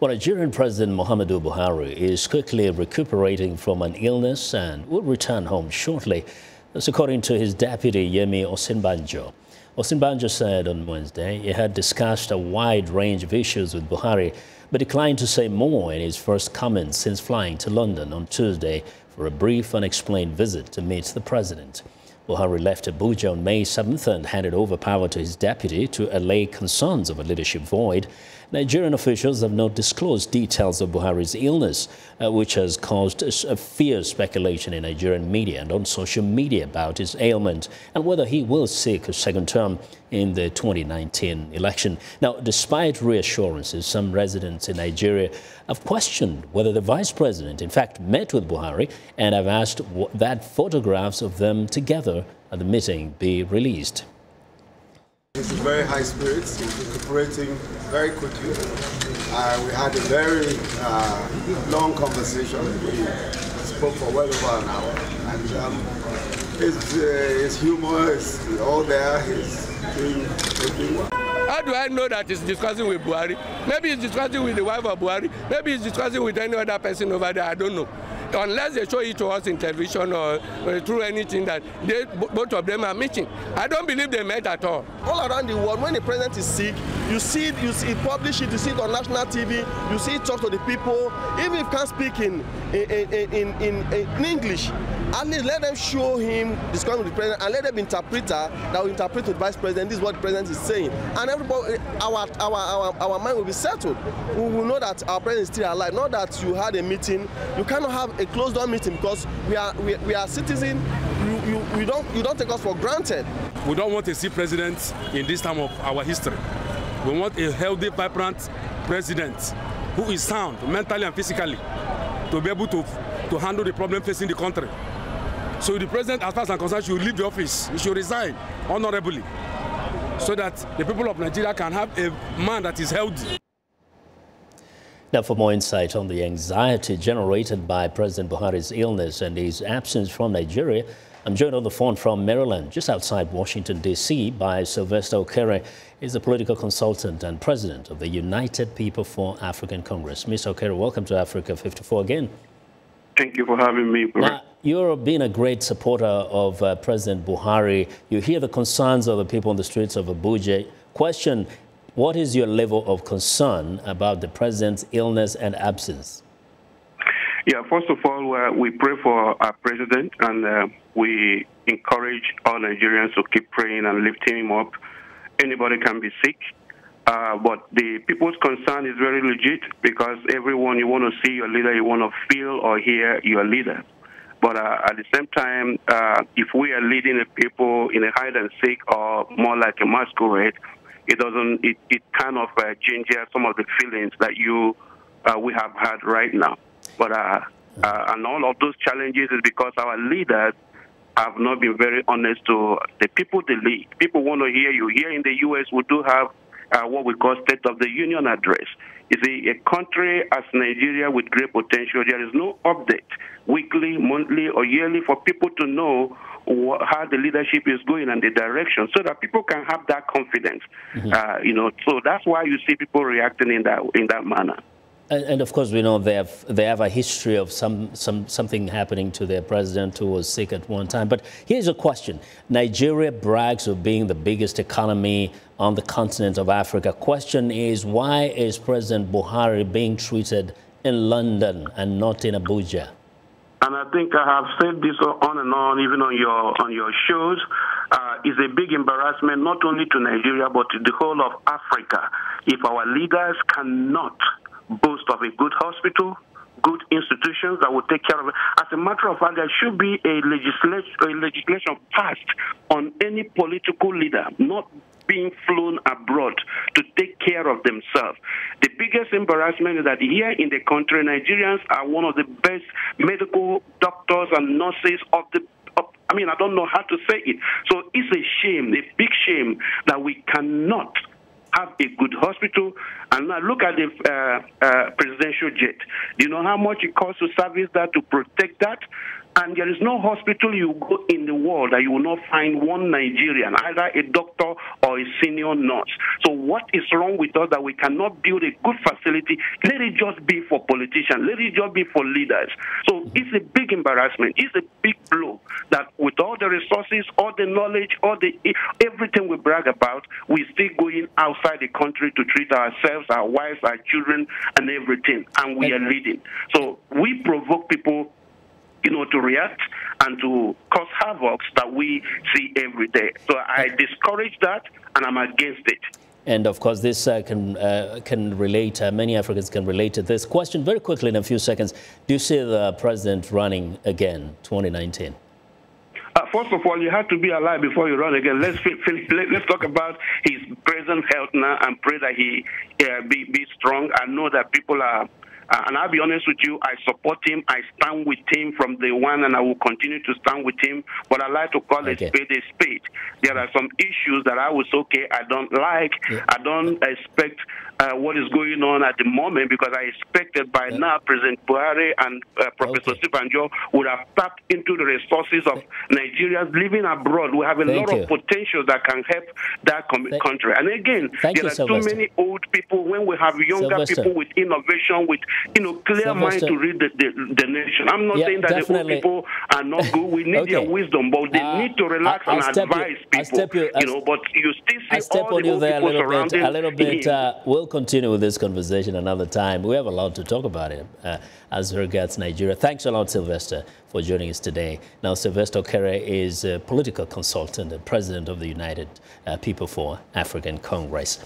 Well, Nigerian President Muhammadu Buhari is quickly recuperating from an illness and will return home shortly. That's according to his deputy, Yemi Osinbajo. Osinbajo said on Wednesday he had discussed a wide range of issues with Buhari, but declined to say more in his first comments since flying to London on Tuesday for a brief, unexplained visit to meet the president. Buhari left Abuja on May 7th and handed over power to his deputy to allay concerns of a leadership void. Nigerian officials have not disclosed details of Buhari's illness, which has caused a fierce speculation in Nigerian media and on social media about his ailment and whether he will seek a second term in the 2019 election. Now, despite reassurances, some residents in Nigeria have questioned whether the vice president, in fact, met with Buhari and have asked that photographs of them together at the meeting be released. He's in very high spirits. He's recuperating very quickly. We had a very long conversation. We spoke for well over an hour. And his humor is all there. He's doing well. How do I know that he's discussing with Buhari? Maybe he's discussing with the wife of Buhari. Maybe he's discussing with any other person over there. I don't know. Unless they show it to us in television or through anything that both of them are meeting. I don't believe they met at all. All around the world, when the president is sick, you see it publish it, you see it on national TV, you see it talk to the people. Even if you can't speak in English, at least let them show him discussing with the president and let them interpreter that will interpret to the vice president. This is what the president is saying. And everybody, our mind will be settled. We will know that our president is still alive. Not that you had a meeting, you cannot have a closed door meeting because we are citizens. You don't take us for granted. We don't want to see president in this time of our history. We want a healthy, vibrant president who is sound mentally and physically to be able to handle the problem facing the country. So the president, as far as I'm concerned, should leave the office. He should resign honorably so that the people of Nigeria can have a man that is healthy. Now, for more insight on the anxiety generated by President Buhari's illness and his absence from Nigeria, I'm joined on the phone from Maryland, just outside Washington, D.C., by Sylvester Okere. He's a political consultant and president of the United People for African Congress. Mr. Okere, welcome to Africa 54 again. Thank you for having me. Now, you've been a great supporter of President Buhari. You hear the concerns of the people on the streets of Abuja. Question, what is your level of concern about the president's illness and absence? Yeah, first of all, we pray for our president, and we encourage all Nigerians to keep praying and lifting him up. Anybody can be sick, but the people's concern is very legit because everyone, you want to see your leader, you want to feel or hear your leader. But at the same time, if we are leading the people in a hide and seek or more like a masquerade, it kind of changes some of the feelings that we have had right now. But and all of those challenges is because our leaders have not been very honest to the people they lead. People want to hear you. Here in the U.S., we do have what we call State of the Union address. You see, a country as Nigeria with great potential, there is no update weekly, monthly, or yearly for people to know how the leadership is going and the direction, so that people can have that confidence. So that's why you see people reacting in that manner. And of course, we know they have a history of something happening to their president who was sick at one time. But here's a question. Nigeria brags of being the biggest economy on the continent of Africa. Question is, why is President Buhari being treated in London and not in Abuja? And I think I have said this on and on, even on your shows. It's a big embarrassment not only to Nigeria but to the whole of Africa if our leaders cannot boast of a good hospital, good institutions that will take care of it. As a matter of fact, there should be a legislation passed on any political leader not being flown abroad to take care of themselves. The biggest embarrassment is that here in the country, Nigerians are one of the best medical doctors and nurses I don't know how to say it. So it's a shame, a big shame, that we cannot have a good hospital. And now look at the presidential jet. Do you know how much it costs to service that, to protect that? And there is no hospital you go in the world that you will not find one Nigerian, either a doctor or a senior nurse. So what is wrong with us that we cannot build a good facility? Let it just be for politicians. Let it just be for leaders. So it's a big embarrassment. It's a big blow that with all the resources, all the knowledge, everything we brag about, we're still going outside the country to treat ourselves, our wives, our children, and everything. And we are leading. So we provoke people, to react and to cause havoc that we see every day. So I discourage that, and I'm against it. And of course, this can relate, many Africans can relate to this question. Very quickly, in a few seconds, do you see the president running again, 2019? First of all, you have to be alive before you run again. Let's talk about his present health now and pray that he be strong. I know that people are, and I'll be honest with you, I support him. I stand with him from day one, and I will continue to stand with him. But I like to call a spade a spade. There are some issues that I was I don't like. Yeah. I don't expect what is going on at the moment, because I expected by now President Buhari and Professor Osinbajo would have tapped into the resources of Nigerians living abroad. We have a lot of potential that can help that country. And again, there are too many old people when we have younger people with innovation, with clear mind to read the nation. I'm not saying that the old people are not good. We need their wisdom, but they need to relax and advise people. But you still see all the old people surrounding a little bit. We'll continue with this conversation another time. We have a lot to talk about it as regards Nigeria. Thanks a lot, Sylvester, for joining us today. Now, Sylvester Okere is a political consultant and president of the United People for African Congress.